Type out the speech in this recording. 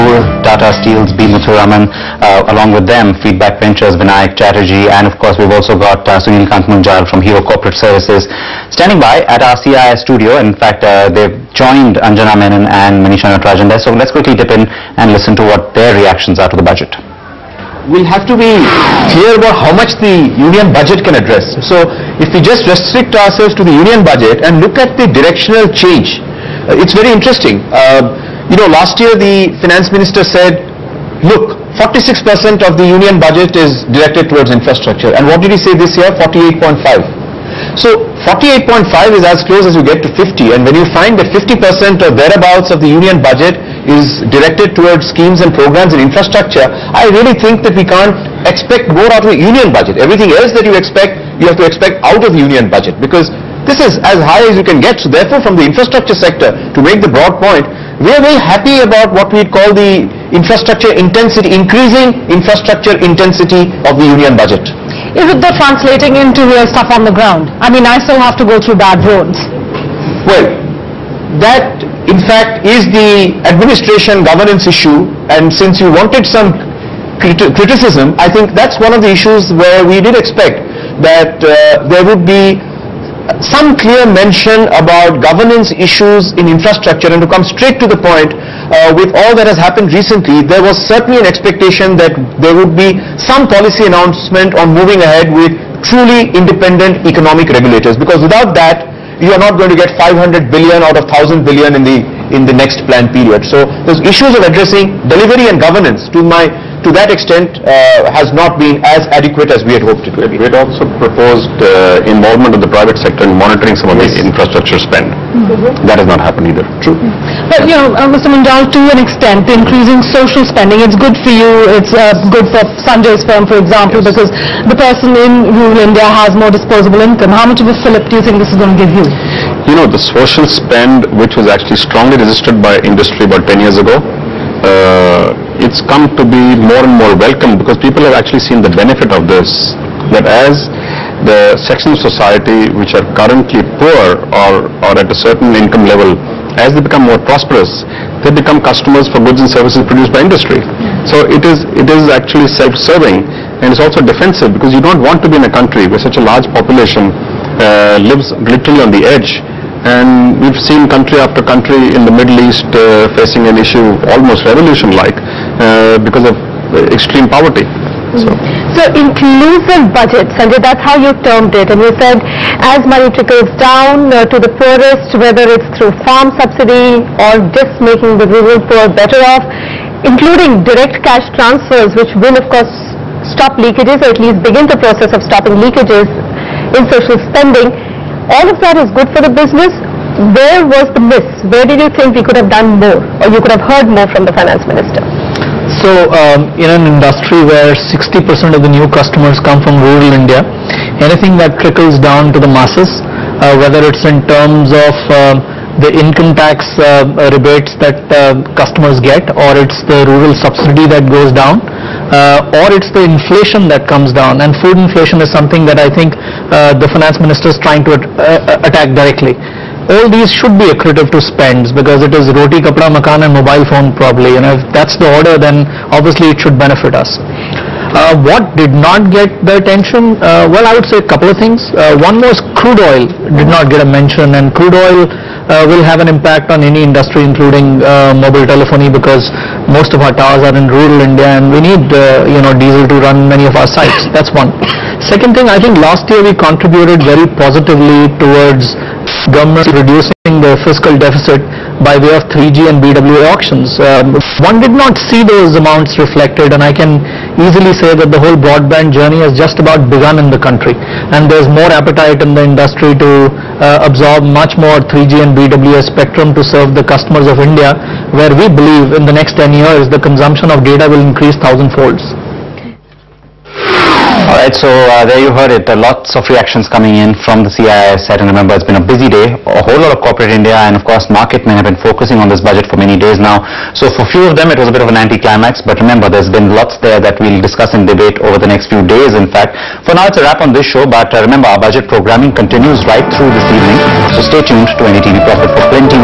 Kapoor, Tata Steel's B. Muthuraman, along with them, Feedback Ventures, Vinayak Chatterjee, and of course we've also got Sunil Kant Munjal from Hero Corporate Services standing by at our CII studio. In fact, they've joined Anjana Menon and Manisha Natarajan there. So let's quickly dip in and listen to what their reactions are to the budget. We'll have to be clear about how much the union budget can address. So if we just restrict ourselves to the union budget and look at the directional change, it's very interesting. Last year the finance minister said, look, 46% of the union budget is directed towards infrastructure. And what did he say this year? 48.5. So 48.5 is as close as you get to 50, and when you find that 50% or thereabouts of the union budget is directed towards schemes and programs and infrastructure, I really think that we can't expect more out of the union budget. Everything else that you expect, you have to expect out of the union budget, because this is as high as you can get. So therefore, from the infrastructure sector, to make the broad point, we are very happy about what we'd call the infrastructure intensity, increasing infrastructure intensity of the union budget. Is it though translating into real stuff on the ground? I mean, I still have to go through bad roads. Well, that in fact is the administration governance issue, and since you wanted some criticism, I think that's one of the issues where we did expect that there would be some clear mention about governance issues in infrastructure. And to come straight to the point, with all that has happened recently, there was certainly an expectation that there would be some policy announcement on moving ahead with truly independent economic regulators, because without that you are not going to get 500 billion out of 1,000 billion in the next plan period. So those issues of addressing delivery and governance to that extent has not been as adequate as we had hoped it would be. We had also proposed involvement of the private sector in monitoring some of the infrastructure spend. That has not happened either. True. But Mr. Munjal, to an extent, increasing social spending, it's good for you, it's good for Sanjay's firm, for example, because the person in rural India has more disposable income. How much of a fillip do you think this is going to give you? The social spend, which was actually strongly resisted by industry about 10 years ago, it's come to be more and more welcome, because people have actually seen the benefit of this, that as the sections of society which are currently poor or at a certain income level, as they become more prosperous, they become customers for goods and services produced by industry. So it is actually self-serving, and it's also defensive, because you don't want to be in a country where such a large population lives literally on the edge. And we've seen country after country in the Middle East facing an issue almost revolution-like because of extreme poverty. So inclusive budget, Sanjay, that's how you termed it, and you said as money trickles down to the poorest, whether it's through farm subsidy or just making the rural poor better off, including direct cash transfers, which will of course stop leakages, or at least begin the process of stopping leakages in social spending. All of that is good for the business. Where was the miss? Where did you think we could have done more, or you could have heard more from the finance minister? So in an industry where 60% of the new customers come from rural India, anything that trickles down to the masses, whether it's in terms of the income tax rebates that customers get, or it's the rural subsidy that goes down, or it's the inflation that comes down. And food inflation is something that I think the finance minister is trying to attack directly. All these should be accretive to spends, because it is roti, kapda, makan and mobile phone probably. If that's the order, then obviously it should benefit us. What did not get the attention? Well, I would say a couple of things. One was crude oil did not get a mention, and crude oil will have an impact on any industry, including mobile telephony, because most of our towers are in rural India, and we need diesel to run many of our sites. That's one. Second thing, I think last year we contributed very positively towards government reducing the fiscal deficit by way of 3G and BWA auctions. One did not see those amounts reflected, and I can easily say that the whole broadband journey has just about begun in the country, and there's more appetite in the industry to absorb much more 3G and BWA spectrum to serve the customers of India, where we believe in the next 10 years the consumption of data will increase 1,000-folds. Alright, so there you heard it. Lots of reactions coming in from the CII side, and remember, it's been a busy day. A whole lot of corporate India, and of course market men have been focusing on this budget for many days now. So for few of them it was a bit of an anti-climax, but remember, there's been lots there that we'll discuss and debate over the next few days. In fact, for now it's a wrap on this show, but remember, our budget programming continues right through this evening. So stay tuned to NDTV Profit for plenty